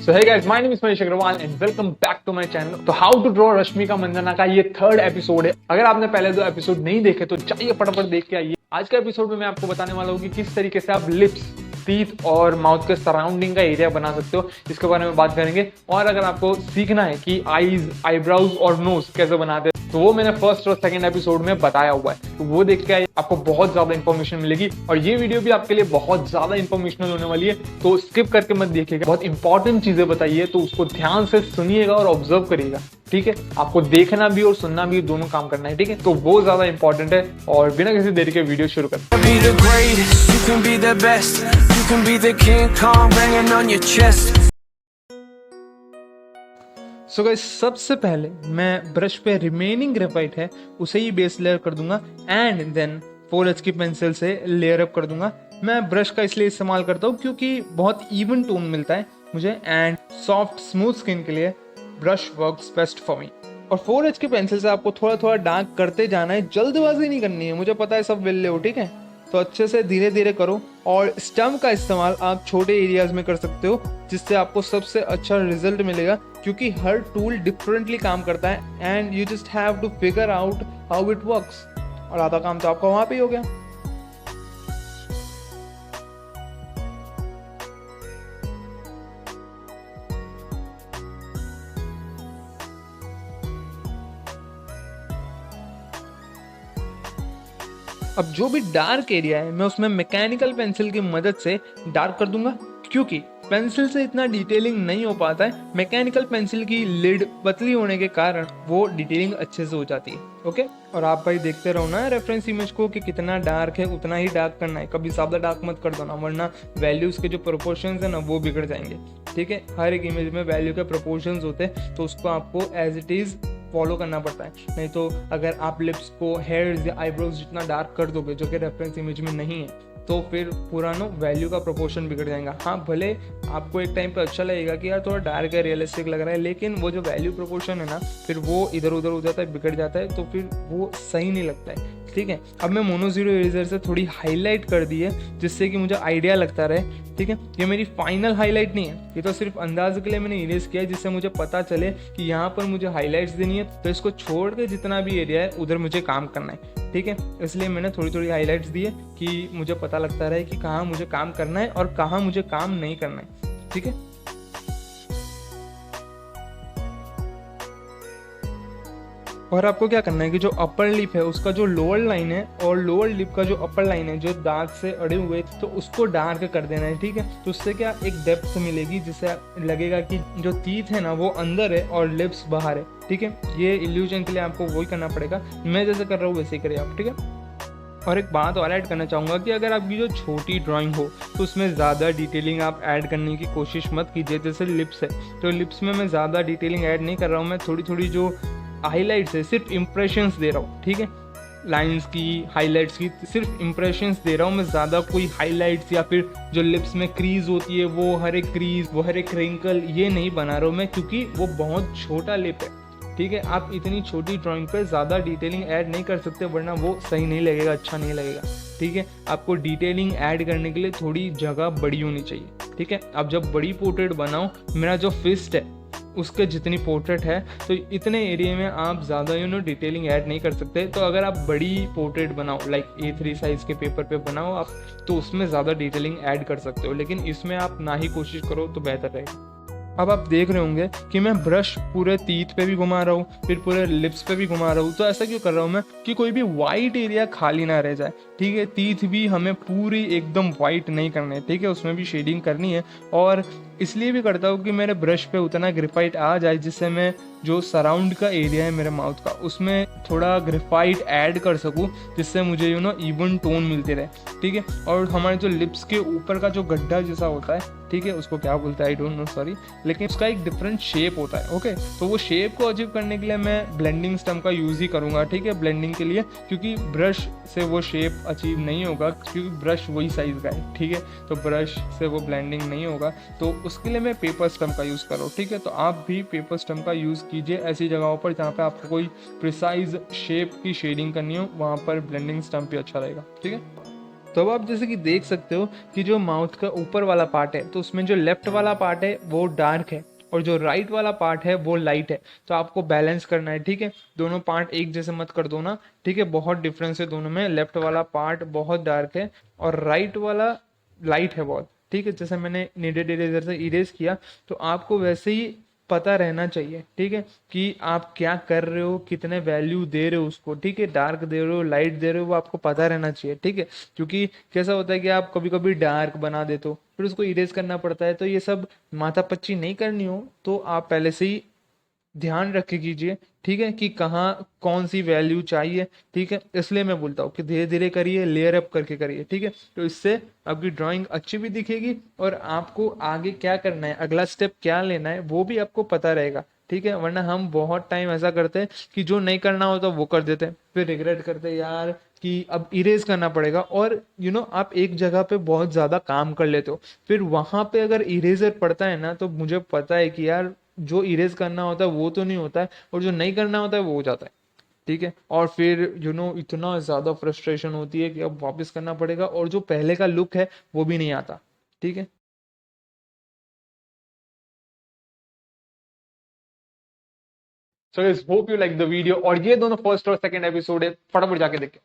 So hey guys, my name is Manish Agrawal and welcome back to my channel. तो how to draw Rashmika Mandanna का ये third episode है। अगर आपने पहले दो एपिसोड नहीं देखे तो जाइए फटाफट देख के आइए। आज के एपिसोड में मैं आपको बताने वाला हूँ कि किस तरीके से आप लिप्स, टीथ और माउथ के सराउंडिंग का एरिया बना सकते हो, इसके बारे में बात करेंगे। और अगर आपको सीखना है कि आईज, आईब्राउज और नोज कैसे बनाते हैं तो वो मैंने फर्स्ट और सेकंड एपिसोड में बताया हुआ है, तो वो देख के आइए, आपको बहुत ज्यादा इन्फॉर्मेशन मिलेगी। और ये वीडियो भी आपके लिए बहुत ज्यादा इन्फॉर्मेशनल होने वाली है, तो स्किप करके मत देखिएगा। बहुत इंपॉर्टेंट चीजें बताइए तो उसको ध्यान से सुनिएगा और ऑब्जर्व करिएगा, ठीक है। आपको देखना भी और सुनना भी दोनों काम करना है, ठीक है। तो वो ज्यादा इंपॉर्टेंट है। और बिना किसी देरी के वीडियो शुरू करते हैं। सो गाइस, सबसे पहले मैं ब्रश पे रिमेनिंग ग्रेफाइट है उसे ही बेस लेयर कर दूंगा एंड देन 4H की पेंसिल से लेयर अप कर दूंगा। मैं ब्रश का इसलिए इस्तेमाल करता हूँ क्योंकि बहुत इवन टोन मिलता है मुझे एंड सॉफ्ट स्मूथ स्किन के लिए brush works best for me. और 4H की पेंसिल से आपको थोड़ा थोड़ा डार्क करते जाना है, जल्दबाजी नहीं करनी है। मुझे पता है सब विल्ले हो, ठीक है, तो अच्छे से धीरे धीरे करो। और स्टम्प का इस्तेमाल आप छोटे एरियाज में कर सकते हो जिससे आपको सबसे अच्छा रिजल्ट मिलेगा, क्योंकि हर टूल डिफरेंटली काम करता है and you just have to figure out how it works. और आधा काम तो आपका वहां पे ही हो गया। अब जो भी डार्क एरिया है मैं उसमें मैकेनिकल पेंसिल की मदद से डार्क कर दूंगा, क्योंकि पेंसिल से इतना डिटेलिंग नहीं हो पाता है। मैकेनिकल पेंसिल की लिड पतली होने के कारण वो डिटेलिंग अच्छे से हो जाती है। ओके, और आप भाई देखते रहो ना रेफरेंस इमेज को कि कितना डार्क है उतना ही डार्क करना है, कभी ज्यादा डार्क मत कर दो ना, वरना वैल्यूज के जो प्रोपोर्शंस है ना वो बिगड़ जाएंगे, ठीक है। हर एक इमेज में वैल्यू के प्रोपोर्शंस होते हैं तो उसको आपको एज इट इज फॉलो करना पड़ता है। नहीं तो अगर आप लिप्स को हेयर्स या आईब्रोज जितना डार्क कर दोगे जो कि रेफरेंस इमेज में नहीं है तो फिर पूरा नो वैल्यू का प्रोपोर्शन बिगड़ जाएगा। हाँ, भले आपको एक टाइम पे अच्छा लगेगा कि यार थोड़ा डार्क है, रियलिस्टिक लग रहा है, लेकिन वो जो वैल्यू प्रोपोर्शन है ना फिर वो इधर उधर हो जाता है, बिगड़ जाता है, तो फिर वो सही नहीं लगता है, ठीक है। अब मैं मोनो जीरो इरेजर से थोड़ी हाईलाइट कर दी है जिससे कि मुझे आइडिया लगता रहे, ठीक है। ये मेरी फाइनल हाईलाइट नहीं है, ये तो सिर्फ अंदाज के लिए मैंने इरेज किया है जिससे मुझे पता चले कि यहाँ पर मुझे हाईलाइट्स देनी है, तो इसको छोड़ के जितना भी एरिया है उधर मुझे काम करना है, ठीक है। इसलिए मैंने थोड़ी थोड़ी हाईलाइट्स दी है कि मुझे पता लगता रहे कि कहाँ मुझे काम करना है और कहाँ मुझे काम नहीं करना है, ठीक है। और आपको क्या करना है कि जो अपर लिप है उसका जो लोअर लाइन है और लोअर लिप का जो अपर लाइन है जो दांत से अड़े हुए तो उसको डार्क कर देना है, ठीक है। तो उससे क्या एक डेप्थ मिलेगी जिससे लगेगा कि जो टीथ है ना वो अंदर है और लिप्स बाहर है, ठीक है। ये इल्यूजन के लिए आपको वही करना पड़ेगा, मैं जैसे कर रहा हूँ वैसे करिए आप, ठीक है। और एक बात और ऐड करना चाहूँगा कि अगर आपकी जो छोटी ड्राइंग हो तो उसमें ज़्यादा डिटेलिंग आप ऐड करने की कोशिश मत कीजिए। जैसे लिप्स है तो लिप्स में मैं ज़्यादा डिटेलिंग ऐड नहीं कर रहा हूँ, मैं थोड़ी थोड़ी जो हाईलाइट्स है सिर्फ इंप्रेशंस दे रहा हूँ, ठीक है। लाइंस की, हाईलाइट्स की सिर्फ इंप्रेशंस दे रहा हूँ मैं, ज़्यादा कोई हाईलाइट्स या फिर जो लिप्स में क्रीज होती है वो हर एक क्रीज, वो हर एक रिंकल ये नहीं बना रहा हूँ मैं, क्योंकि वो बहुत छोटा लिप है, ठीक है। आप इतनी छोटी ड्राइंग पे ज़्यादा डिटेलिंग ऐड नहीं कर सकते वरना वो सही नहीं लगेगा, अच्छा नहीं लगेगा, ठीक है। आपको डिटेलिंग ऐड करने के लिए थोड़ी जगह बड़ी होनी चाहिए, ठीक है। अब जब बड़ी पोर्ट्रेट बनाओ, मेरा जो फिस्ट है उसके जितनी पोर्ट्रेट है तो इतने एरिया में आप ज़्यादा डिटेलिंग ऐड नहीं कर सकते। तो अगर आप बड़ी पोर्ट्रेट बनाओ लाइक A3 साइज़ के पेपर पे बनाओ आप, तो उसमें ज़्यादा डिटेलिंग ऐड कर सकते हो, लेकिन इसमें आप ना ही कोशिश करो तो बेहतर रहेगा। अब आप देख रहे होंगे कि मैं ब्रश पूरे टीथ पे भी घुमा रहा हूँ, फिर पूरे लिप्स पे भी घुमा रहा हूँ। तो ऐसा क्यों कर रहा हूँ मैं कि कोई भी वाइट एरिया खाली ना रह जाए, ठीक है। टीथ भी हमें पूरी एकदम वाइट नहीं करने, ठीक है, उसमें भी शेडिंग करनी है। और इसलिए भी करता हूँ कि मेरे ब्रश पे उतना ग्रेफाइट आ जाए जिससे मैं जो सराउंड का एरिया है मेरे माउथ का उसमें थोड़ा ग्रेफाइट ऐड कर सकूँ, जिससे मुझे इवन टोन मिलते रहे, ठीक है। और हमारे जो लिप्स के ऊपर का जो गड्ढा जैसा होता है, ठीक है, उसको क्या बोलता है आई डोंट नो, सॉरी, लेकिन उसका एक डिफरेंट शेप होता है, ओके। तो वो शेप को अचीव करने के लिए मैं ब्लेंडिंग स्टम्प का यूज़ ही करूँगा, ठीक है, ब्लेंडिंग के लिए, क्योंकि ब्रश से वो शेप अचीव नहीं होगा, क्योंकि ब्रश वही साइज़ का है, ठीक है। तो ब्रश से वो ब्लेंडिंग नहीं होगा, तो उसके लिए मैं पेपर स्टम्प का यूज़ करूँ, ठीक है। तो आप भी पेपर स्टम्प का यूज़ कीजिए ऐसी जगहों पर जहाँ पे आपको कोई प्रिसाइज शेप की शेडिंग करनी हो, वहाँ पर ब्लेंडिंग स्टम्प भी अच्छा रहेगा, ठीक है। तो अब आप जैसे कि देख सकते हो कि जो माउथ का ऊपर वाला पार्ट है तो उसमें जो लेफ्ट वाला पार्ट है वो डार्क है और जो राइट वाला पार्ट है वो लाइट है। तो आपको बैलेंस करना है, ठीक है। दोनों पार्ट एक जैसे मत कर दो ना, ठीक है। बहुत डिफरेंस है दोनों में। लेफ्ट वाला पार्ट बहुत डार्क है और राइट वाला लाइट है बहुत, ठीक है। जैसे मैंने नीडेड इरेजर से इरेज किया तो आपको वैसे ही पता रहना चाहिए, ठीक है, कि आप क्या कर रहे हो, कितने वैल्यू दे रहे हो उसको, ठीक है। डार्क दे रहे हो, लाइट दे रहे हो, वो आपको पता रहना चाहिए, ठीक है। क्योंकि कैसा होता है कि आप कभी कभी डार्क बना देते हो फिर उसको इरेज करना पड़ता है। तो ये सब माथापच्ची नहीं करनी हो तो आप पहले से ही ध्यान रख के कीजिए, ठीक है, कि कहाँ कौन सी वैल्यू चाहिए, ठीक है। इसलिए मैं बोलता हूँ कि धीरे धीरे करिए, लेयर अप करके करिए, ठीक है। तो इससे आपकी ड्राइंग अच्छी भी दिखेगी और आपको आगे क्या करना है, अगला स्टेप क्या लेना है वो भी आपको पता रहेगा, ठीक है। वरना हम बहुत टाइम ऐसा करते हैं कि जो नहीं करना होता वो कर देते हैं, फिर रिग्रेट करते हैं यार कि अब इरेज करना पड़ेगा। और आप एक जगह पे बहुत ज्यादा काम कर लेते हो, फिर वहां पे अगर इरेजर पड़ता है ना तो मुझे पता है कि यार जो इरेज करना होता है वो तो नहीं होता है और जो नहीं करना होता है वो हो जाता है, ठीक है। और फिर इतना ज्यादा फ्रस्ट्रेशन होती है कि अब वापस करना पड़ेगा और जो पहले का लुक है वो भी नहीं आता, ठीक है। सो इस hope you like the video. और ये दोनों फर्स्ट और सेकंड एपिसोड है, फटाफट जाके देखें।